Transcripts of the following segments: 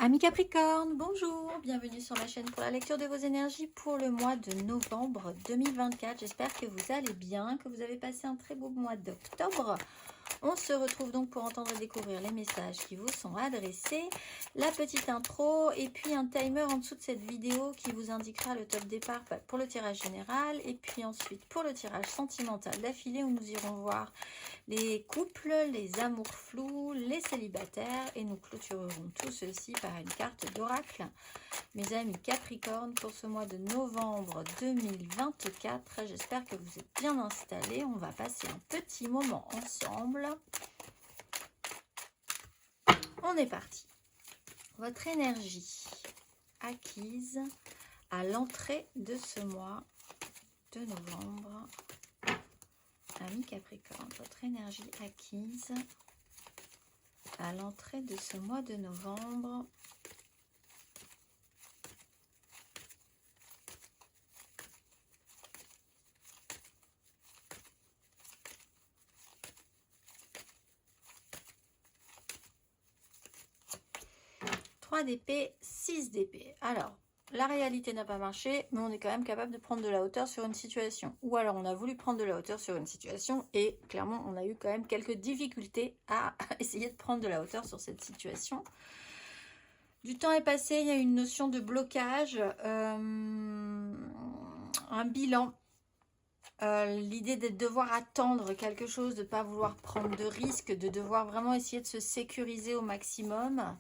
Amis Capricorne, bonjour, bienvenue sur ma chaîne pour la lecture de vos énergies pour le mois de novembre 2024. J'espère que vous allez bien, que vous avez passé un très beau mois d'octobre. On se retrouve donc pour entendre et découvrir les messages qui vous sont adressés, la petite intro et puis un timer en dessous de cette vidéo qui vous indiquera le top départ pour le tirage général et puis ensuite pour le tirage sentimental d'affilée où nous irons voir les couples, les amours flous, les célibataires et nous clôturerons tout ceci par une carte d'oracle. Mes amis Capricorne, pour ce mois de novembre 2024, j'espère que vous êtes bien installés. On va passer un petit moment ensemble. On est parti. Votre énergie acquise à l'entrée de ce mois de novembre. Amis Capricorne, votre énergie acquise à l'entrée de ce mois de novembre. D'épée, 6 d'épée. Alors, la réalité n'a pas marché, mais on est quand même capable de prendre de la hauteur sur une situation. Ou alors, on a voulu prendre de la hauteur sur une situation et clairement, on a eu quand même quelques difficultés à essayer de prendre de la hauteur sur cette situation. Du temps est passé, il y a une notion de blocage, un bilan. L'idée de devoir attendre quelque chose, de ne pas vouloir prendre de risques, de devoir vraiment essayer de se sécuriser au maximum.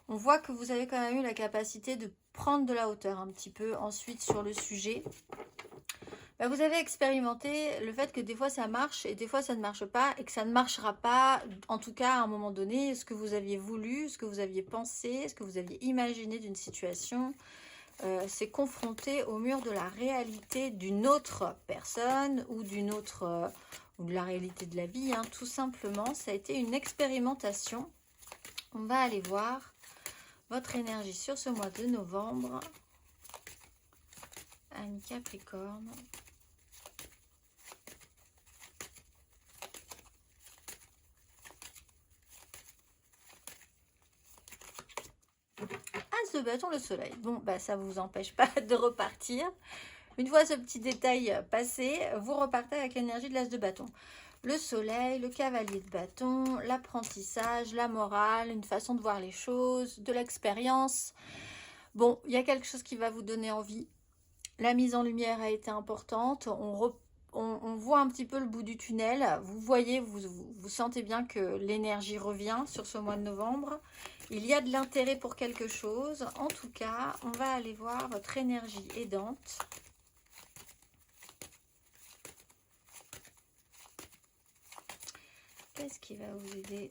On voit que vous avez quand même eu la capacité de prendre de la hauteur un petit peu ensuite sur le sujet. Vous avez expérimenté le fait que des fois ça marche et des fois ça ne marche pas et que ça ne marchera pas, en tout cas à un moment donné, ce que vous aviez voulu, ce que vous aviez pensé, ce que vous aviez imaginé d'une situation. C'est confronté au mur de la réalité d'une autre personne ou d'une autre, ou de la réalité de la vie, hein, tout simplement. Ça a été une expérimentation. On va aller voir votre énergie sur ce mois de novembre. Amis Capricorne. As de bâton, le soleil. Bon, ça ne vous empêche pas de repartir. Une fois ce petit détail passé, vous repartez avec l'énergie de l'as de bâton. Le soleil, le cavalier de bâton, l'apprentissage, la morale, une façon de voir les choses, de l'expérience. Bon, il y a quelque chose qui va vous donner envie. La mise en lumière a été importante. On voit un petit peu le bout du tunnel. Vous voyez, vous sentez bien que l'énergie revient sur ce mois de novembre. Il y a de l'intérêt pour quelque chose. En tout cas, on va aller voir votre énergie aidante. Qu'est-ce qui va vous aider ?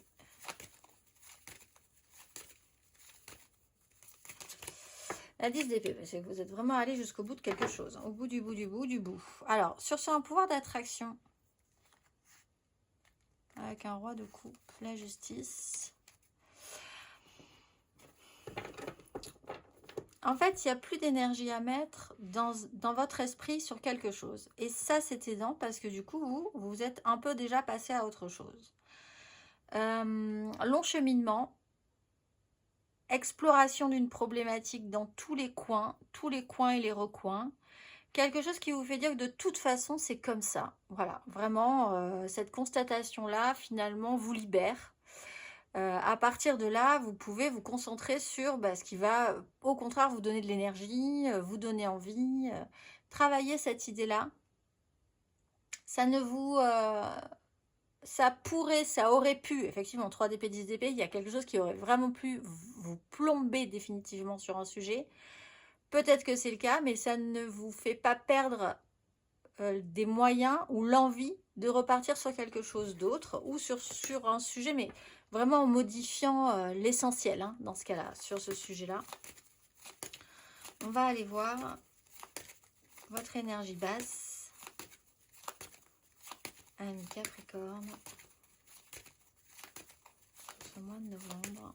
La 10 d'épée, parce que vous êtes vraiment allé jusqu'au bout de quelque chose. Au bout du bout du bout du bout. Alors, sur ce, un pouvoir d'attraction. Avec un roi de coupe, la justice. En fait, il n'y a plus d'énergie à mettre dans votre esprit sur quelque chose. Et ça, c'est aidant parce que du coup, vous êtes un peu déjà passé à autre chose. Long cheminement. Exploration d'une problématique dans tous les coins et les recoins. Quelque chose qui vous fait dire que de toute façon, c'est comme ça. Voilà, vraiment, cette constatation-là, finalement, vous libère. À partir de là, vous pouvez vous concentrer sur ce qui va, au contraire, vous donner de l'énergie, vous donner envie. Travailler cette idée-là. Ça ne vous... ça aurait pu, effectivement, 3 DP, 10 DP, il y a quelque chose qui aurait vraiment pu vous plomber définitivement sur un sujet. Peut-être que c'est le cas, mais ça ne vous fait pas perdre des moyens ou l'envie de repartir sur quelque chose d'autre ou sur un sujet, mais vraiment en modifiant l'essentiel, hein, dans ce cas-là, sur ce sujet-là. On va aller voir votre énergie basse. Amis Capricorne. Ce mois de novembre.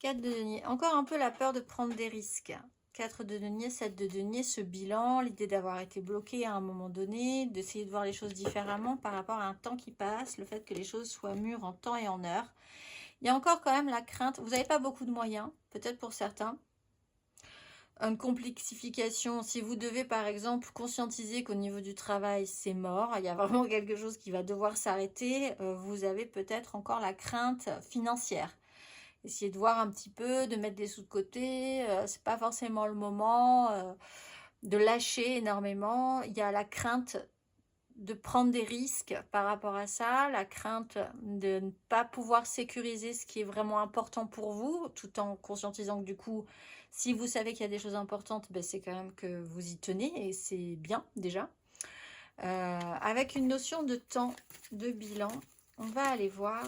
De denier. Encore un peu la peur de prendre des risques. 4 de denier, 7 de denier, ce bilan, l'idée d'avoir été bloqué à un moment donné, d'essayer de voir les choses différemment par rapport à un temps qui passe, le fait que les choses soient mûres en temps et en heure. Il y a encore quand même la crainte, vous n'avez pas beaucoup de moyens, peut-être pour certains. Une complexification, si vous devez par exemple conscientiser qu'au niveau du travail c'est mort, il y a vraiment quelque chose qui va devoir s'arrêter, vous avez peut-être encore la crainte financière. Essayez de voir un petit peu, de mettre des sous de côté, c'est pas forcément le moment de lâcher énormément. Il y a la crainte de prendre des risques par rapport à ça, la crainte de ne pas pouvoir sécuriser ce qui est vraiment important pour vous, tout en conscientisant que du coup, si vous savez qu'il y a des choses importantes, ben c'est quand même que vous y tenez et c'est bien déjà. Avec une notion de temps, de bilan, on va aller voir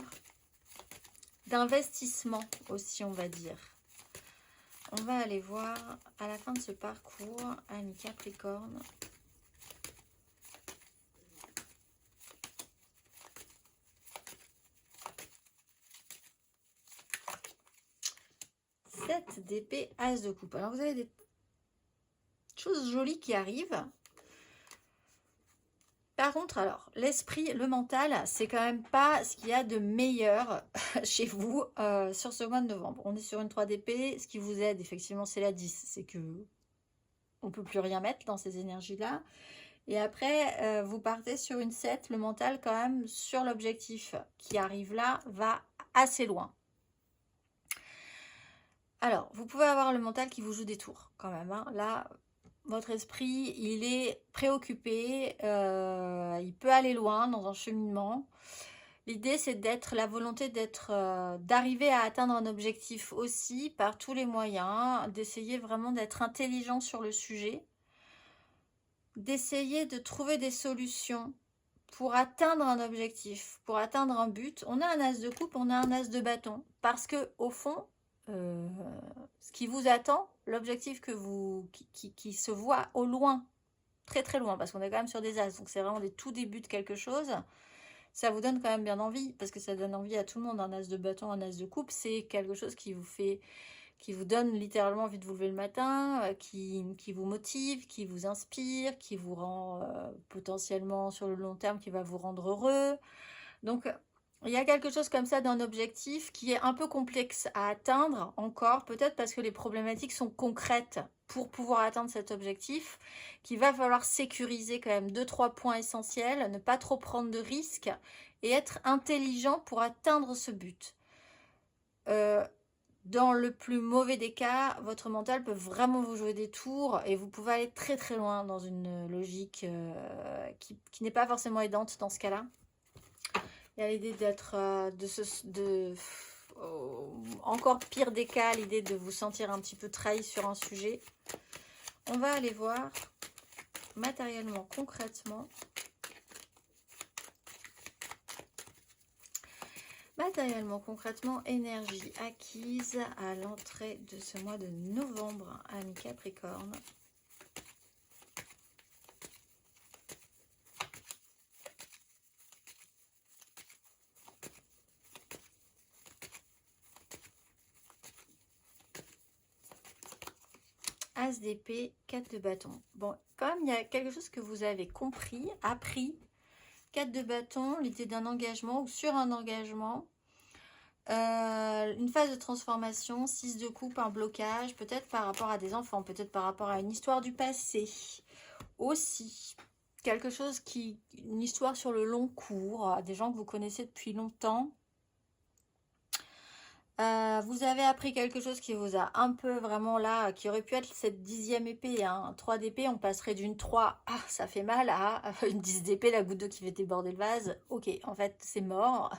d'investissement aussi, on va dire. On va aller voir à la fin de ce parcours, Amis Capricorne. D'épée, as de coupe. Alors vous avez des choses jolies qui arrivent. Par contre, alors, l'esprit, le mental, c'est quand même pas ce qu'il y a de meilleur chez vous sur ce mois de novembre. On est sur une 3 d'épée. Ce qui vous aide, effectivement, c'est la 10. C'est que on peut plus rien mettre dans ces énergies-là. Et après, vous partez sur une 7. Le mental, quand même, sur l'objectif qui arrive là, va assez loin. Alors, vous pouvez avoir le mental qui vous joue des tours, quand même. Hein. Là, votre esprit, il est préoccupé, il peut aller loin dans un cheminement. L'idée, c'est d'être la volonté d'arriver à atteindre un objectif aussi par tous les moyens, d'essayer vraiment d'être intelligent sur le sujet, d'essayer de trouver des solutions pour atteindre un objectif, pour atteindre un but. On a un as de coupe, on a un as de bâton, parce que au fond, ce qui vous attend, l'objectif que qui se voit au loin, très très loin, parce qu'on est quand même sur des as, donc c'est vraiment des tout débuts de quelque chose, ça vous donne quand même bien envie, parce que ça donne envie à tout le monde. Un as de bâton, un as de coupe, c'est quelque chose qui vous donne littéralement envie de vous lever le matin, qui vous motive, qui vous inspire, qui vous rend potentiellement sur le long terme, qui va vous rendre heureux. Donc il y a quelque chose comme ça d'un objectif qui est un peu complexe à atteindre encore, peut-être parce que les problématiques sont concrètes pour pouvoir atteindre cet objectif, qu'il va falloir sécuriser quand même 2-3 points essentiels, ne pas trop prendre de risques et être intelligent pour atteindre ce but. Dans le plus mauvais des cas, votre mental peut vraiment vous jouer des tours et vous pouvez aller très très loin dans une logique qui n'est pas forcément aidante dans ce cas-là. Il y a l'idée d'être, encore pire des cas, l'idée de vous sentir un petit peu trahi sur un sujet. On va aller voir matériellement, concrètement. Matériellement, concrètement, énergie acquise à l'entrée de ce mois de novembre, Amis Capricorne. As d'épée, 4 de bâton. Bon, quand même, il y a quelque chose que vous avez compris, appris. 4 de bâton, l'idée d'un engagement ou sur un engagement. Une phase de transformation, 6 de coupe, un blocage, peut-être par rapport à des enfants, peut-être par rapport à une histoire du passé. Aussi, quelque chose une histoire sur le long cours, des gens que vous connaissez depuis longtemps. Vous avez appris quelque chose qui vous a un peu vraiment là, qui aurait pu être cette 10e épée, hein. 3 d'épée, on passerait d'une 3, ah ça fait mal, à une 10 d'épée, la goutte d'eau qui fait déborder le vase. Ok, en fait c'est mort,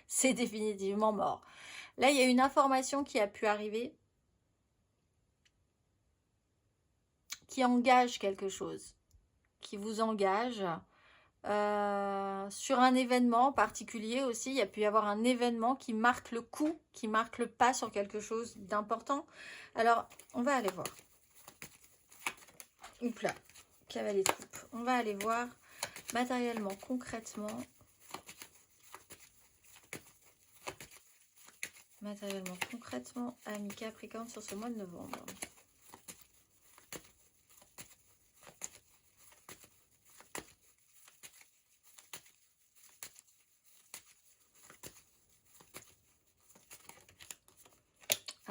c'est définitivement mort. Là il y a une information qui a pu arriver, qui engage quelque chose, qui vous engage. Sur un événement particulier aussi, il y a pu y avoir un événement qui marque le coup, qui marque le pas sur quelque chose d'important. Alors, on va aller voir. Oups là, cavalier de coupe. On va aller voir matériellement, concrètement. Matériellement, concrètement, Amis Capricorne sur ce mois de novembre.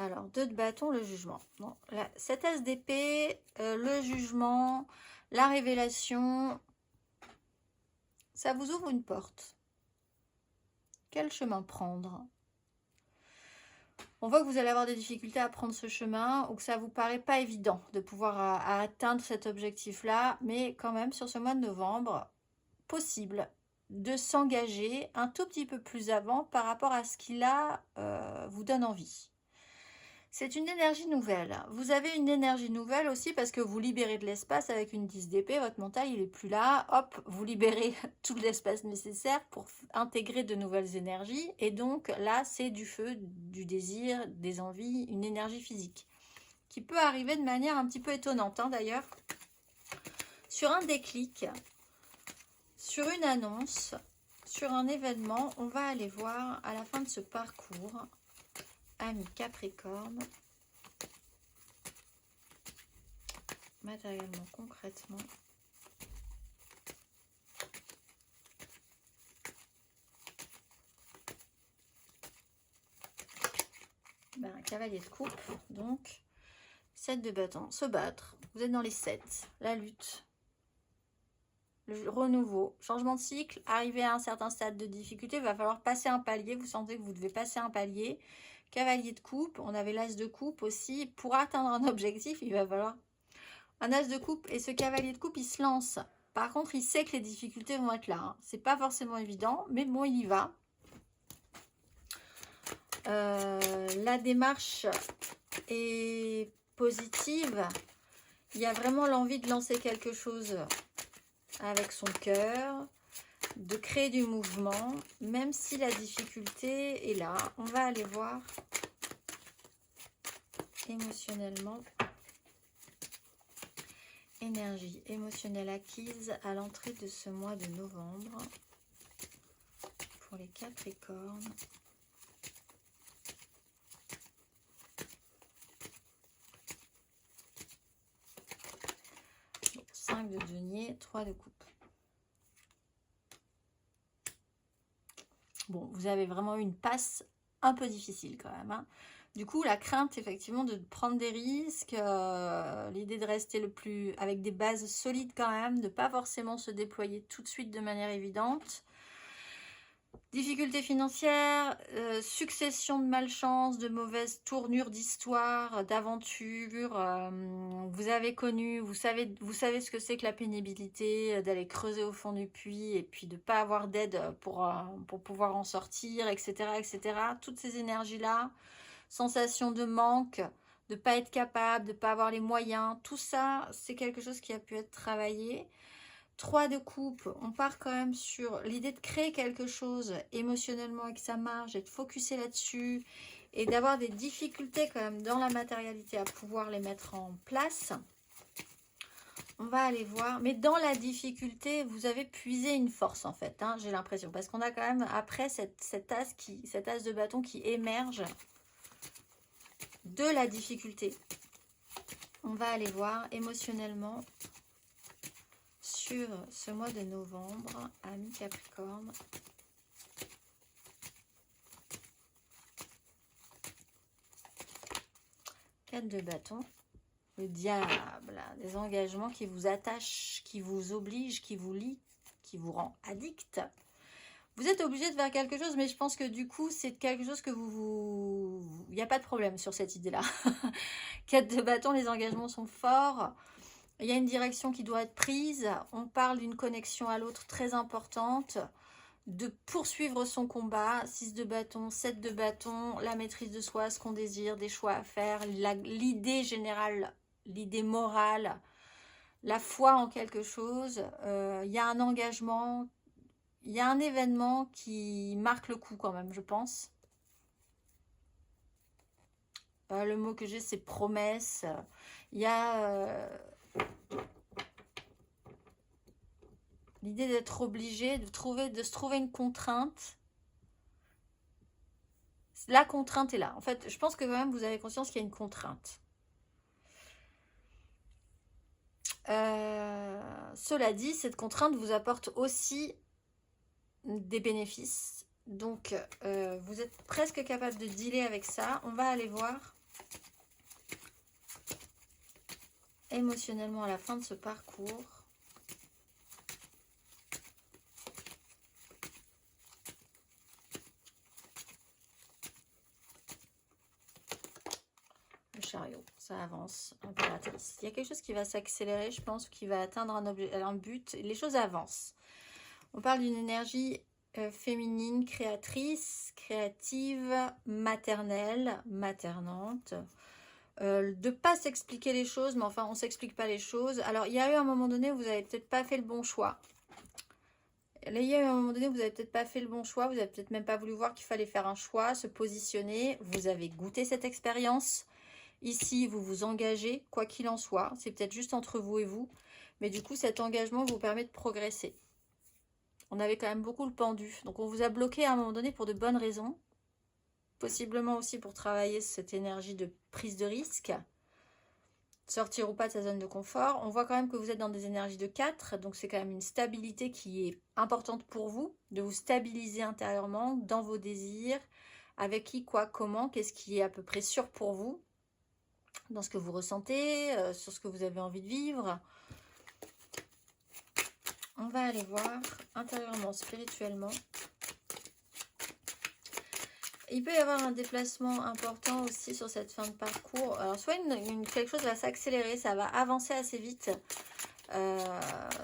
Alors, 2 de bâton, le jugement. Bon, là, cet as d'épée, le jugement, la révélation, ça vous ouvre une porte. Quel chemin prendre? On voit que vous allez avoir des difficultés à prendre ce chemin ou que ça vous paraît pas évident de pouvoir à atteindre cet objectif-là, mais quand même, sur ce mois de novembre, possible de s'engager un tout petit peu plus avant par rapport à ce qui là vous donne envie. C'est une énergie nouvelle. Vous avez une énergie nouvelle aussi parce que vous libérez de l'espace avec une 10 d'épée. Votre mental, il n'est plus là. Hop, vous libérez tout l'espace nécessaire pour intégrer de nouvelles énergies. Et donc là, c'est du feu, du désir, des envies, une énergie physique qui peut arriver de manière un petit peu étonnante d'ailleurs. Sur un déclic, sur une annonce, sur un événement, on va aller voir à la fin de ce parcours... Amis Capricorne, matériellement, concrètement, un cavalier de coupe, donc 7 de bâton, se battre, vous êtes dans les 7, la lutte, le renouveau, changement de cycle, arriver à un certain stade de difficulté, il va falloir passer un palier, vous sentez que vous devez passer un palier. Cavalier de coupe, on avait l'as de coupe aussi. Pour atteindre un objectif, il va falloir un as de coupe. Et ce cavalier de coupe, il se lance. Par contre, il sait que les difficultés vont être là. C'est pas forcément évident, mais bon, il y va. La démarche est positive. Il y a vraiment l'envie de lancer quelque chose avec son cœur, de créer du mouvement, même si la difficulté est là. On va aller voir émotionnellement. Énergie émotionnelle acquise à l'entrée de ce mois de novembre pour les Capricornes. Bon, 5 de denier, 3 de coupe. Bon, vous avez vraiment eu une passe un peu difficile quand même. Du coup, la crainte, effectivement, de prendre des risques, l'idée de rester avec des bases solides quand même, de ne pas forcément se déployer tout de suite de manière évidente. Difficultés financières, succession de malchance, de mauvaises tournures d'histoire, d'aventures. Vous avez connu, vous savez ce que c'est que la pénibilité, d'aller creuser au fond du puits et puis de ne pas avoir d'aide pour pouvoir en sortir, etc., etc. Toutes ces énergies-là, sensation de manque, de ne pas être capable, de ne pas avoir les moyens, tout ça, c'est quelque chose qui a pu être travaillé. 3 de coupe, on part quand même sur l'idée de créer quelque chose émotionnellement et que ça marche, et de focuser là-dessus et d'avoir des difficultés quand même dans la matérialité à pouvoir les mettre en place. On va aller voir, mais dans la difficulté, vous avez puisé une force en fait, j'ai l'impression, parce qu'on a quand même après cet as de bâton qui émerge de la difficulté. On va aller voir émotionnellement sur ce mois de novembre, amis Capricorne. Quatre de bâton. Le diable. Des engagements qui vous attachent, qui vous obligent, qui vous lient, qui vous rend addict. Vous êtes obligé de faire quelque chose, mais je pense que du coup, c'est quelque chose que il n'y a pas de problème sur cette idée-là. 4 de bâton, les engagements sont forts. Il y a une direction qui doit être prise. On parle d'une connexion à l'autre très importante. De poursuivre son combat. 6 de bâton, 7 de bâton. La maîtrise de soi, ce qu'on désire, des choix à faire. L'idée générale, l'idée morale. La foi en quelque chose. Il y a un engagement. Il y a un événement qui marque le coup quand même, je pense. Le mot que j'ai, c'est promesse. Il y a... l'idée d'être obligé, de se trouver une contrainte. La contrainte est là. En fait, je pense que quand même, vous avez conscience qu'il y a une contrainte. Cela dit, cette contrainte vous apporte aussi des bénéfices. Donc, vous êtes presque capable de dealer avec ça. On va aller voir émotionnellement à la fin de ce parcours. Le chariot, ça avance. Impératrice. Il y a quelque chose qui va s'accélérer, je pense, qui va atteindre un but. Les choses avancent. On parle d'une énergie féminine, créatrice, créative, maternelle, maternante. De ne pas s'expliquer les choses, mais enfin, on ne s'explique pas les choses. Alors, il y a eu un moment donné où vous n'avez peut-être pas fait le bon choix. Là, il y a eu un moment donné où vous n'avez peut-être pas fait le bon choix. Vous n'avez peut-être même pas voulu voir qu'il fallait faire un choix, se positionner. Vous avez goûté cette expérience. Ici, vous vous engagez, quoi qu'il en soit. C'est peut-être juste entre vous et vous. Mais du coup, cet engagement vous permet de progresser. On avait quand même beaucoup le pendu. Donc, on vous a bloqué à un moment donné pour de bonnes raisons. Possiblement aussi pour travailler cette énergie de prise de risque. Sortir ou pas de sa zone de confort. On voit quand même que vous êtes dans des énergies de 4. Donc, c'est quand même une stabilité qui est importante pour vous. De vous stabiliser intérieurement, dans vos désirs. Avec qui, quoi, comment. Qu'est-ce qui est à peu près sûr pour vous. Dans ce que vous ressentez, sur ce que vous avez envie de vivre. On va aller voir intérieurement, spirituellement. Il peut y avoir un déplacement important aussi sur cette fin de parcours. Alors, soit quelque chose va s'accélérer, ça va avancer assez vite.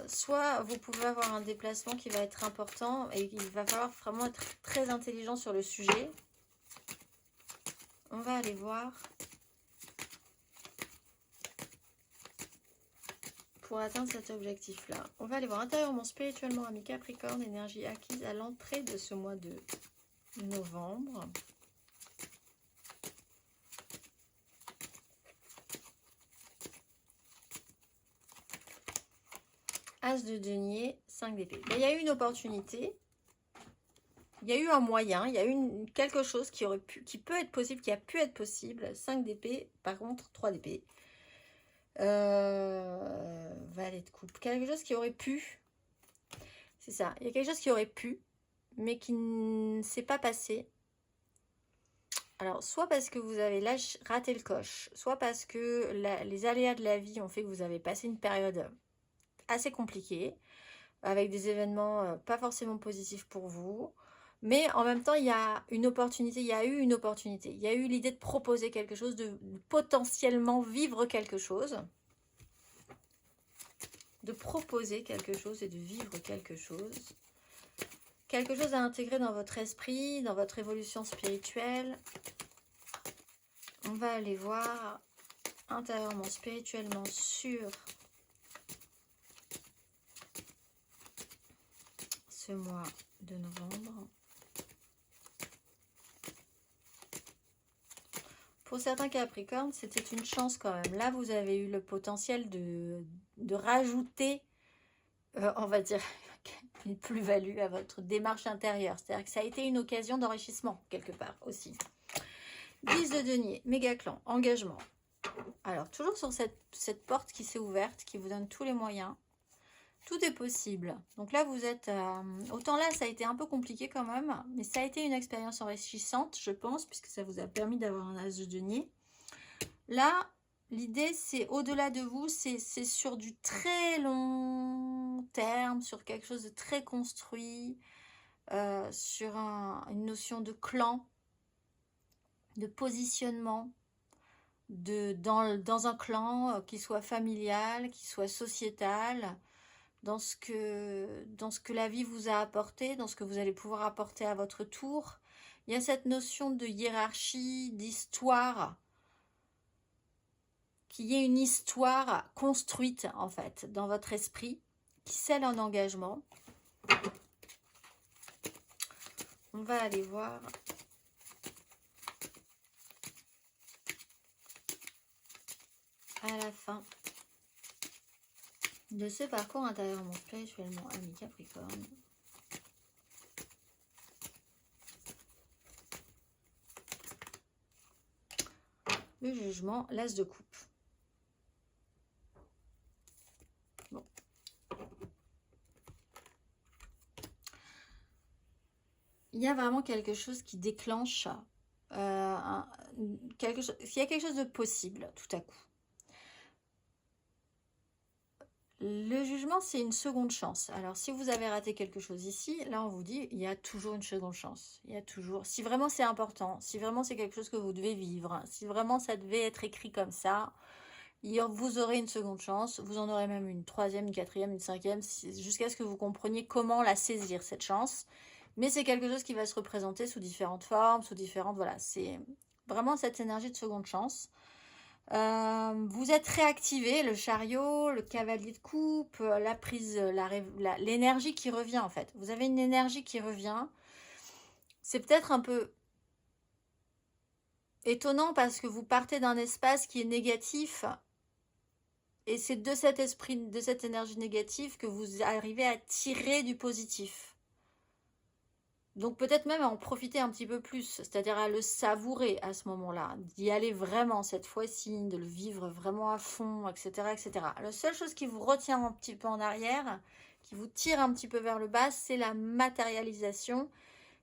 Soit vous pouvez avoir un déplacement qui va être important et il va falloir vraiment être très intelligent sur le sujet. On va aller voir. Pour atteindre cet objectif-là. On va aller voir intérieurement, spirituellement, ami Capricorne, énergie acquise à l'entrée de ce mois de novembre. As de denier, 5 d'épée. Il y a eu une opportunité, il y a eu un moyen, il y a eu quelque chose qui peut être possible, qui a pu être possible. 5 d'épée, par contre, 3 d'épée. Valet de coupe. Quelque chose qui aurait pu. C'est ça. Il y a quelque chose qui aurait pu, mais qui ne s'est pas passé. Alors, soit parce que vous avez raté le coche, soit parce que les aléas de la vie ont fait que vous avez passé une période assez compliquée, avec des événements pas forcément positifs pour vous. Mais en même temps, il y a une opportunité, il y a eu une opportunité. Il y a eu l'idée de proposer quelque chose, de potentiellement vivre quelque chose. De proposer quelque chose et de vivre quelque chose. Quelque chose à intégrer dans votre esprit, dans votre évolution spirituelle. On va aller voir intérieurement, spirituellement sur ce mois de novembre. Pour certains Capricornes, c'était une chance quand même. Là, vous avez eu le potentiel de rajouter, on va dire, une plus-value à votre démarche intérieure. C'est-à-dire que ça a été une occasion d'enrichissement, quelque part, aussi. 10 de denier, méga clan, engagement. Alors, toujours sur cette porte qui s'est ouverte, qui vous donne tous les moyens. Tout est possible. Donc là, vous êtes... autant là, ça a été un peu compliqué quand même, mais ça a été une expérience enrichissante, je pense, puisque ça vous a permis d'avoir un as de denier. Là, l'idée, c'est au-delà de vous, c'est sur du très long terme, sur quelque chose de très construit, sur une notion de clan, de positionnement, dans un clan qui soit familial, qui soit sociétal, dans ce que la vie vous a apporté, dans ce que vous allez pouvoir apporter à votre tour. Il y a cette notion de hiérarchie, d'histoire, qu'il y ait une histoire construite en fait dans votre esprit, qui scelle un engagement. On va aller voir à la fin de ce parcours intérieurement, spirituellement, ami Capricorne. Le jugement, l'as de coupe. Bon. Il y a vraiment quelque chose qui déclenche il y a quelque chose de possible tout à coup. Le jugement, c'est une seconde chance. Alors, si vous avez raté quelque chose ici, là, on vous dit, il y a toujours une seconde chance. Il y a toujours... Si vraiment c'est important, si vraiment c'est quelque chose que vous devez vivre, si vraiment ça devait être écrit comme ça, vous aurez une seconde chance. Vous en aurez même une troisième, une quatrième, une cinquième, jusqu'à ce que vous compreniez comment la saisir, cette chance. Mais c'est quelque chose qui va se représenter sous différentes formes, sous différentes... Voilà, c'est vraiment cette énergie de seconde chance. Vous êtes réactivé, le chariot, le cavalier de coupe, la prise, l'énergie qui revient en fait. Vous avez une énergie qui revient. C'est peut-être un peu étonnant parce que vous partez d'un espace qui est négatif et c'est de cet esprit, de cette énergie négative que vous arrivez à tirer du positif. Donc peut-être même à en profiter un petit peu plus, c'est-à-dire à le savourer à ce moment-là, d'y aller vraiment cette fois-ci, de le vivre vraiment à fond, etc., etc. La seule chose qui vous retient un petit peu en arrière, qui vous tire un petit peu vers le bas, c'est la matérialisation.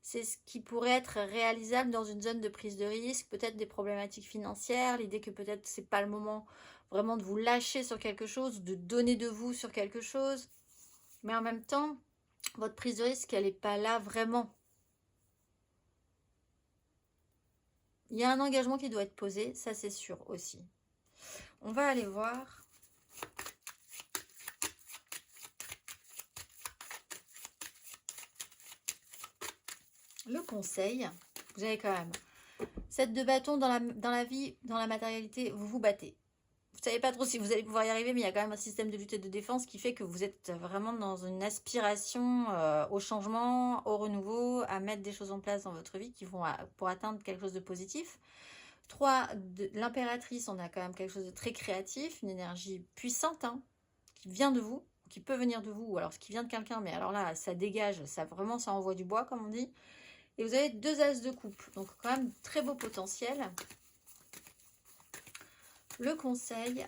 C'est ce qui pourrait être réalisable dans une zone de prise de risque, peut-être des problématiques financières, l'idée que peut-être c'est pas le moment vraiment de vous lâcher sur quelque chose, de donner de vous sur quelque chose. Mais en même temps, votre prise de risque, elle n'est pas là vraiment. Il y a un engagement qui doit être posé, ça c'est sûr aussi. On va aller voir. Le conseil, vous avez quand même 7 de bâton dans la vie, dans la matérialité, vous vous battez. Vous ne savez pas trop si vous allez pouvoir y arriver, mais il y a quand même un système de lutte et de défense qui fait que vous êtes vraiment dans une aspiration au changement, au renouveau, à mettre des choses en place dans votre vie qui vont pour atteindre quelque chose de positif. 3, l'impératrice, on a quand même quelque chose de très créatif, une énergie puissante qui vient de vous, qui peut venir de vous, ou alors ce qui vient de quelqu'un, mais alors là, ça dégage, ça vraiment, ça envoie du bois, comme on dit. Et vous avez 2 as de coupe, donc quand même très beau potentiel. Le conseil,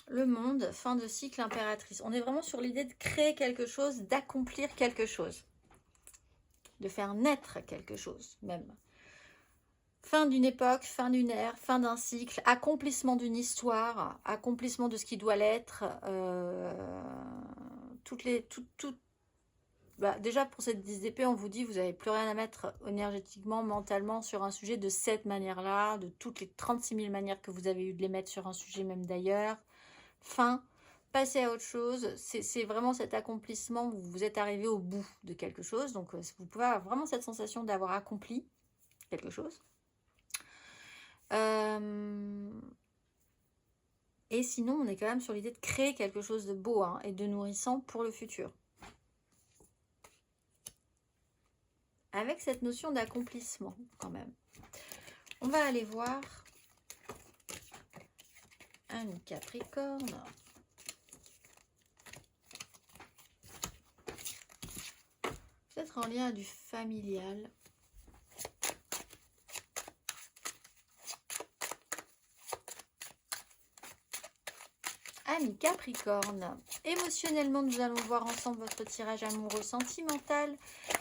le monde, fin de cycle, impératrice. On est vraiment sur l'idée de créer quelque chose, d'accomplir quelque chose, de faire naître quelque chose même. Fin d'une époque, fin d'une ère, fin d'un cycle, accomplissement d'une histoire, accomplissement de ce qui doit l'être. Déjà pour cette 10 d'épée, on vous dit vous n'avez plus rien à mettre énergétiquement, mentalement sur un sujet de cette manière-là, de toutes les 36 000 manières que vous avez eu de les mettre sur un sujet même d'ailleurs. Fin, passez à autre chose. C'est vraiment cet accomplissement où vous êtes arrivé au bout de quelque chose. Donc vous pouvez avoir vraiment cette sensation d'avoir accompli quelque chose. Et sinon, on est quand même sur l'idée de créer quelque chose de beau et de nourrissant pour le futur. Avec cette notion d'accomplissement, quand même. On va aller voir un Capricorne. Peut-être en lien du familial. Ami Capricorne, émotionnellement, nous allons voir ensemble votre tirage amoureux sentimental.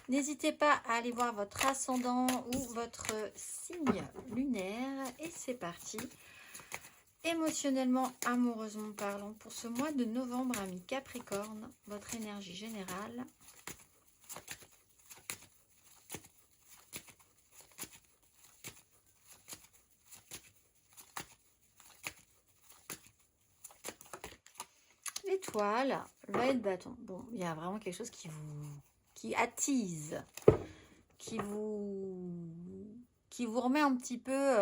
N'hésitez pas à aller voir votre ascendant ou votre signe lunaire. Et c'est parti. Émotionnellement, amoureusement parlant, pour ce mois de novembre, ami Capricorne, votre énergie générale. L'étoile, le valet de bâton. Bon, il y a vraiment quelque chose qui attise, qui vous remet un petit peu,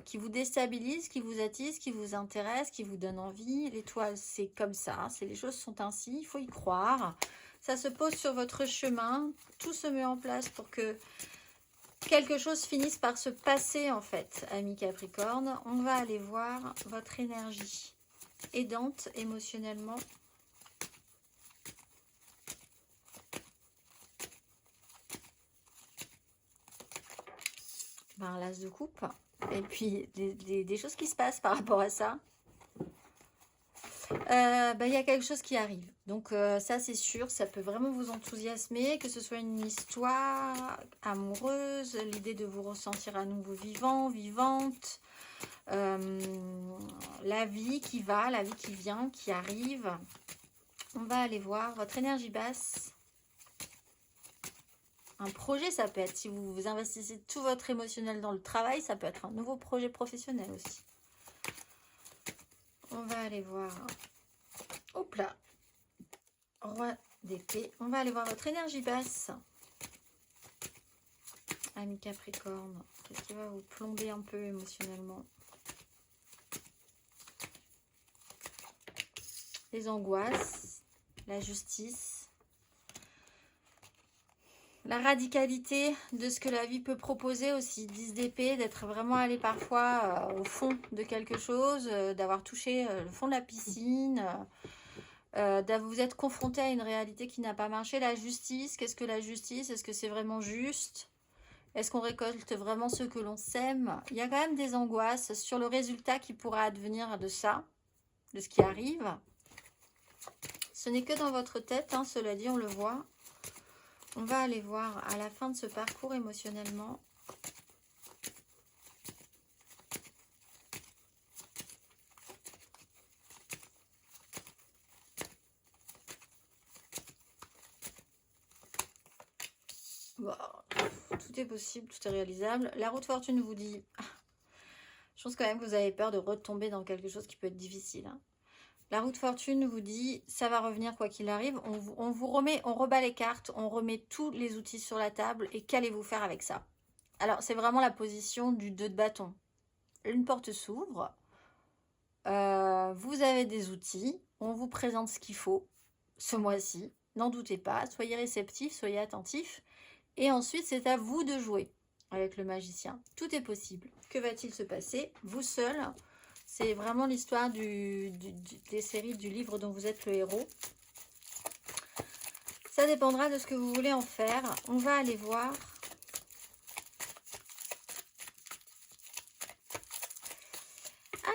qui vous déstabilise, qui vous attise, qui vous intéresse, qui vous donne envie. L'étoile, c'est comme ça, les choses sont ainsi, il faut y croire. Ça se pose sur votre chemin, tout se met en place pour que quelque chose finisse par se passer en fait, ami Capricorne. On va aller voir votre énergie aidante émotionnellement. L'as de coupe. Et puis des choses qui se passent par rapport à ça. il y a quelque chose qui arrive. Donc ça c'est sûr, ça peut vraiment vous enthousiasmer, que ce soit une histoire amoureuse, l'idée de vous ressentir à nouveau vivant, vivante, la vie qui va, la vie qui vient, qui arrive. On va aller voir votre énergie basse. Un projet, ça peut être, si vous investissez tout votre émotionnel dans le travail, ça peut être un nouveau projet professionnel aussi. On va aller voir... Hop là, roi d'épée. On va aller voir votre énergie basse. Ami Capricorne, qu'est-ce qui va vous plomber un peu émotionnellement? Les angoisses, la justice, la radicalité de ce que la vie peut proposer aussi. 10 d'épée, d'être vraiment allé parfois au fond de quelque chose, d'avoir touché le fond de la piscine, vous êtes confronté à une réalité qui n'a pas marché. La justice, qu'est-ce que la justice? Est-ce que c'est vraiment juste? Est-ce qu'on récolte vraiment ce que l'on sème? Il y a quand même des angoisses sur le résultat qui pourra advenir de ça, de ce qui arrive. Ce n'est que dans votre tête, hein, cela dit, on le voit. On va aller voir à la fin de ce parcours émotionnellement. Bon, tout est possible, tout est réalisable. La roue de fortune vous dit... Je pense quand même que vous avez peur de retomber dans quelque chose qui peut être difficile. Hein. La roue de fortune vous dit, ça va revenir quoi qu'il arrive. On vous remet, on rebat les cartes, on remet tous les outils sur la table. Et qu'allez-vous faire avec ça? Alors, c'est vraiment la position du 2 de bâton. Une porte s'ouvre. Vous avez des outils. On vous présente ce qu'il faut ce mois-ci. N'en doutez pas. Soyez réceptifs, soyez attentifs. Et ensuite, c'est à vous de jouer avec le magicien. Tout est possible. Que va-t-il se passer? Vous seul, c'est vraiment l'histoire des séries, du livre dont vous êtes le héros. Ça dépendra de ce que vous voulez en faire. On va aller voir.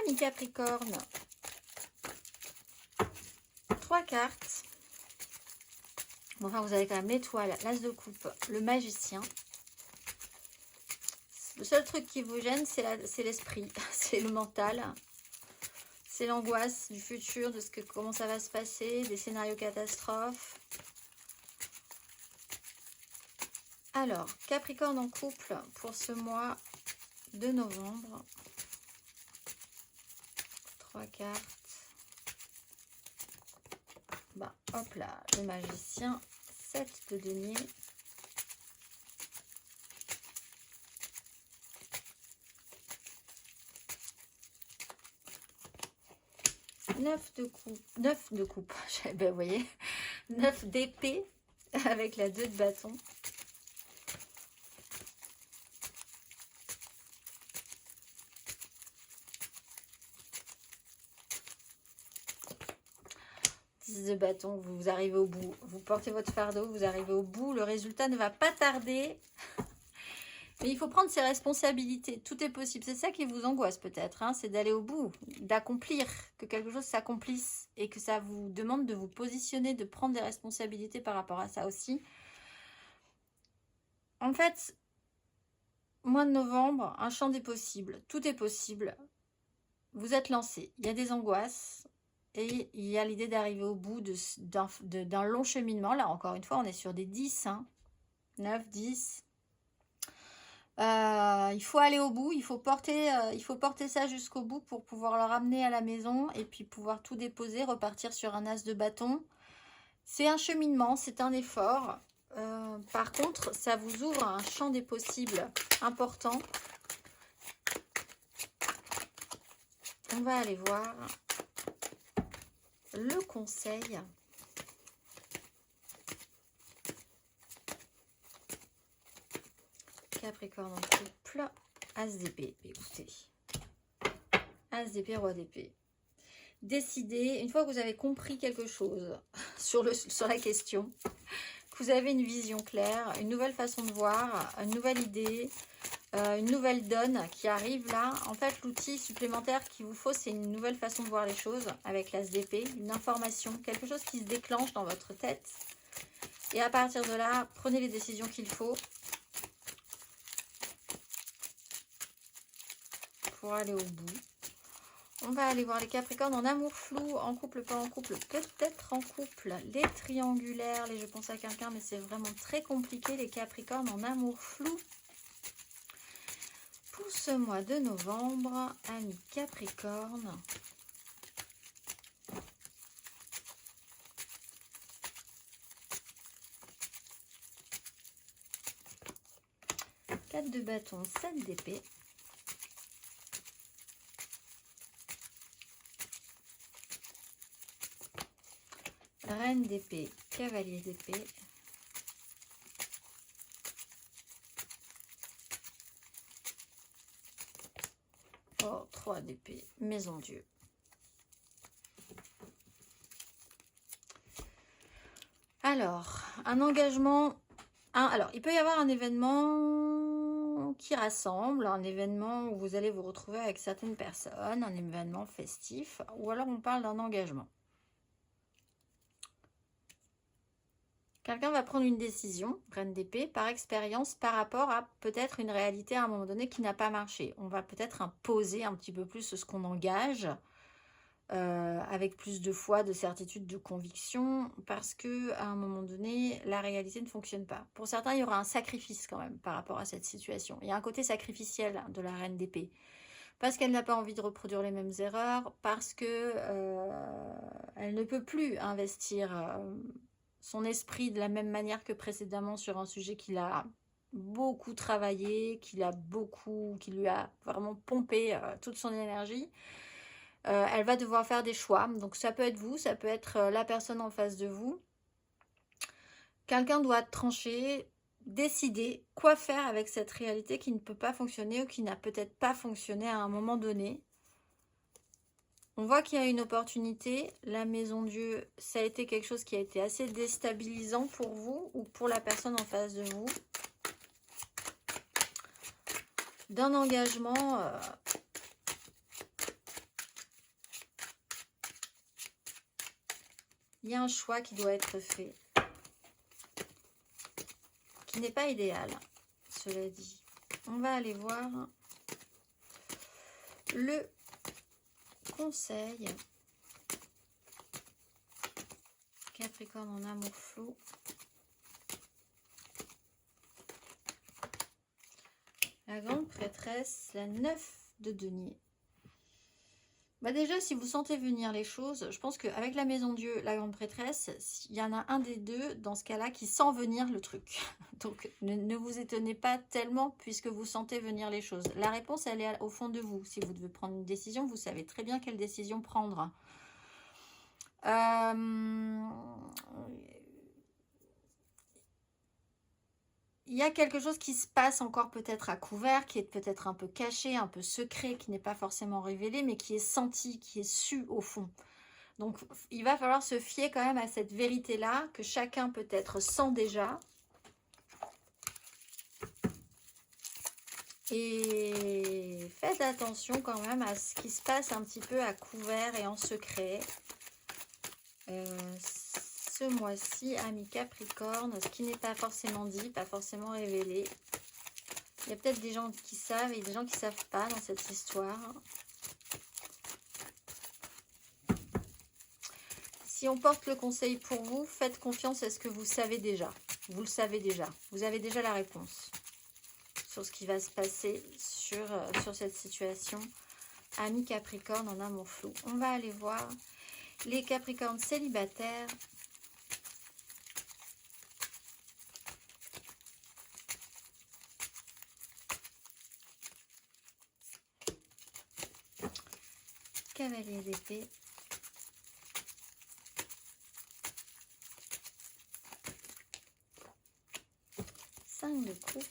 Ami Capricorne. 3 cartes. Enfin, vous avez quand même l'étoile, l'as de coupe, le magicien. Le seul truc qui vous gêne, c'est l'esprit, c'est le mental. C'est l'angoisse du futur, de comment ça va se passer, des scénarios catastrophes. Alors, Capricorne en couple pour ce mois de novembre. 3 cartes. Bah, hop là, le magicien, 7 de denier. Neuf de coupe, ben, vous voyez, 9 d'épée avec la 2 de bâton. De bâton, vous arrivez au bout, vous portez votre fardeau, vous arrivez au bout, le résultat ne va pas tarder, mais il faut prendre ses responsabilités, tout est possible, c'est ça qui vous angoisse peut-être, hein, c'est d'aller au bout, d'accomplir, que quelque chose s'accomplisse et que ça vous demande de vous positionner, de prendre des responsabilités par rapport à ça aussi. En fait, mois de novembre, un champ des possibles, tout est possible, vous êtes lancé, il y a des angoisses. Et il y a l'idée d'arriver au bout d'un long cheminement. Là, encore une fois, on est sur des 10. Hein. 9, 10. Il faut aller au bout. Il faut porter ça jusqu'au bout pour pouvoir le ramener à la maison. Et puis pouvoir tout déposer, repartir sur un as de bâton. C'est un cheminement, c'est un effort. Par contre, ça vous ouvre un champ des possibles important. On va aller voir... le conseil. Capricorne en couple. As d'épée. Écoutez. As d'épée, roi d'épée. Décidez, une fois que vous avez compris quelque chose sur la question, que vous avez une vision claire, une nouvelle façon de voir, une nouvelle idée, une nouvelle donne qui arrive là. En fait, l'outil supplémentaire qu'il vous faut, c'est une nouvelle façon de voir les choses avec l'as d'épée, une information, quelque chose qui se déclenche dans votre tête. Et à partir de là, prenez les décisions qu'il faut pour aller au bout. On va aller voir les Capricornes en amour flou, en couple, pas en couple, peut-être en couple. Les triangulaires, les je pense à quelqu'un, mais c'est vraiment très compliqué. Les Capricornes en amour flou. Pour ce mois de novembre, amis Capricorne. Quatre de bâton, 7 d'épée. Reine d'épée, cavalier d'épée. Oh, 3 d'épée, maison Dieu. Alors, un engagement. Alors, il peut y avoir un événement qui rassemble, un événement où vous allez vous retrouver avec certaines personnes, un événement festif, ou alors on parle d'un engagement. Quelqu'un va prendre une décision, reine d'épée, par expérience, par rapport à peut-être une réalité à un moment donné qui n'a pas marché. On va peut-être imposer un petit peu plus ce qu'on engage, avec plus de foi, de certitude, de conviction, parce que à un moment donné, la réalité ne fonctionne pas. Pour certains, il y aura un sacrifice quand même par rapport à cette situation. Il y a un côté sacrificiel de la reine d'épée. Parce qu'elle n'a pas envie de reproduire les mêmes erreurs, parce que elle ne peut plus investir son esprit de la même manière que précédemment sur un sujet qu'il a beaucoup travaillé, qui lui a vraiment pompé toute son énergie. Elle va devoir faire des choix. Donc ça peut être vous, ça peut être la personne en face de vous. Quelqu'un doit trancher, décider quoi faire avec cette réalité qui ne peut pas fonctionner ou qui n'a peut-être pas fonctionné à un moment donné. On voit qu'il y a une opportunité. La maison Dieu, ça a été quelque chose qui a été assez déstabilisant pour vous ou pour la personne en face de vous. D'un engagement... il y a un choix qui doit être fait. Qui n'est pas idéal, cela dit. On va aller voir le conseil. Capricorne en amour flou. La grande prêtresse, la 9 de denier. Bah déjà, si vous sentez venir les choses, je pense qu'avec la maison Dieu, la grande prêtresse, il y en a un des deux, dans ce cas-là, qui sent venir le truc. Donc, ne vous étonnez pas tellement puisque vous sentez venir les choses. La réponse, elle est au fond de vous. Si vous devez prendre une décision, vous savez très bien quelle décision prendre. Il y a quelque chose qui se passe encore peut-être à couvert, qui est peut-être un peu caché, un peu secret, qui n'est pas forcément révélé, mais qui est senti, qui est su au fond. Donc, il va falloir se fier quand même à cette vérité-là, que chacun peut-être sent déjà. Et faites attention quand même à ce qui se passe un petit peu à couvert et en secret. Ce mois-ci, amis Capricorne, ce qui n'est pas forcément dit, pas forcément révélé. Il y a peut-être des gens qui savent et des gens qui ne savent pas dans cette histoire. Si on porte le conseil pour vous, faites confiance à ce que vous savez déjà. Vous le savez déjà. Vous avez déjà la réponse sur ce qui va se passer sur cette situation. Amis Capricorne en amour flou. On va aller voir les Capricornes célibataires. Cavalier d'épée. De coupe.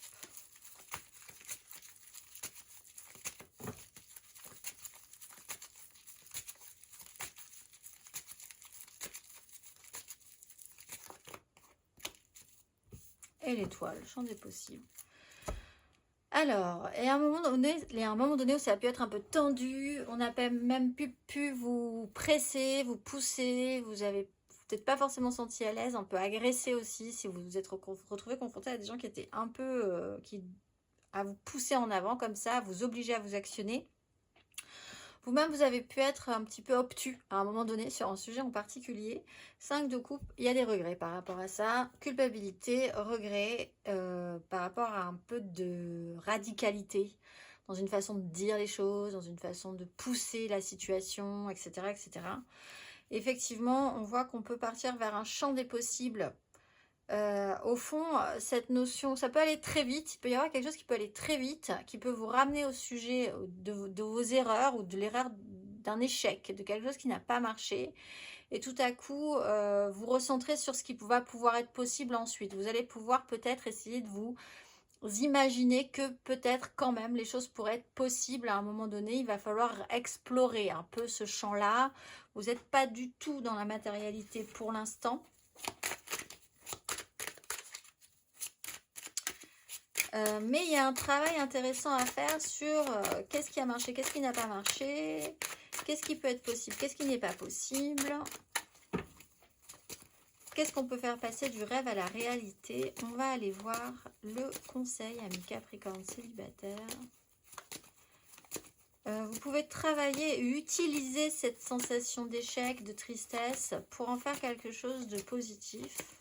Et l'étoile, champ des possibles. Alors, et à un moment donné, il y a un moment donné où ça a pu être un peu tendu, on n'a même pu vous presser, vous pousser, vous avez peut-être pas forcément senti à l'aise, un peu agressé aussi, si vous vous êtes retrouvé confronté à des gens qui étaient un peu, à vous pousser en avant comme ça, à vous obliger à vous actionner. Vous-même, vous avez pu être un petit peu obtus à un moment donné sur un sujet en particulier. 5 de coupe, il y a des regrets par rapport à ça. Culpabilité, regret par rapport à un peu de radicalité dans une façon de dire les choses, dans une façon de pousser la situation, etc. etc. Effectivement, on voit qu'on peut partir vers un champ des possibles. Au fond, cette notion, ça peut aller très vite, il peut y avoir quelque chose qui peut aller très vite, qui peut vous ramener au sujet de vos erreurs ou de l'erreur d'un échec, de quelque chose qui n'a pas marché. Et tout à coup, vous recentrez sur ce qui va pouvoir être possible ensuite. Vous allez pouvoir peut-être essayer de vous imaginer que peut-être quand même les choses pourraient être possibles à un moment donné. Il va falloir explorer un peu ce champ-là. Vous n'êtes pas du tout dans la matérialité pour l'instant. Mais il y a un travail intéressant à faire sur qu'est-ce qui a marché, qu'est-ce qui n'a pas marché, qu'est-ce qui peut être possible, qu'est-ce qui n'est pas possible, qu'est-ce qu'on peut faire passer du rêve à la réalité. On va aller voir le conseil, amis Capricorne célibataire. Vous pouvez travailler et utiliser cette sensation d'échec, de tristesse pour en faire quelque chose de positif.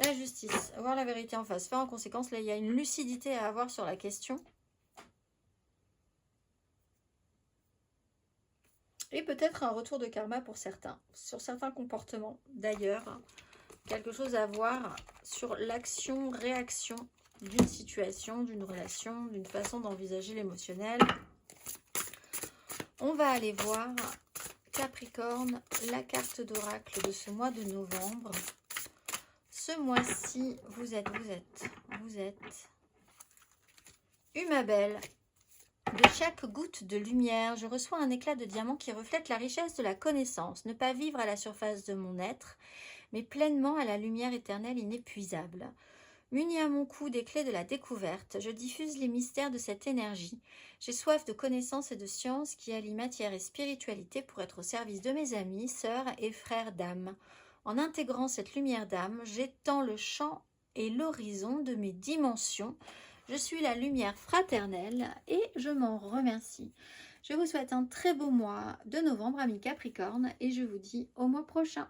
La justice, voir la vérité en face, faire en conséquence. Là, il y a une lucidité à avoir sur la question. Et peut-être un retour de karma pour certains, sur certains comportements. D'ailleurs, quelque chose à voir sur l'action-réaction d'une situation, d'une relation, d'une façon d'envisager l'émotionnel. On va aller voir, Capricorne, la carte d'oracle de ce mois de novembre. Ce mois-ci, vous êtes Uma belle. De chaque goutte de lumière, je reçois un éclat de diamant qui reflète la richesse de la connaissance. Ne pas vivre à la surface de mon être, mais pleinement à la lumière éternelle inépuisable. Muni à mon cou des clés de la découverte, je diffuse les mystères de cette énergie. J'ai soif de connaissance et de science qui allient matière et spiritualité pour être au service de mes amis, sœurs et frères d'âme. En intégrant cette lumière d'âme, j'étends le champ et l'horizon de mes dimensions. Je suis la lumière fraternelle et je m'en remercie. Je vous souhaite un très beau mois de novembre, amis Capricorne, et je vous dis au mois prochain.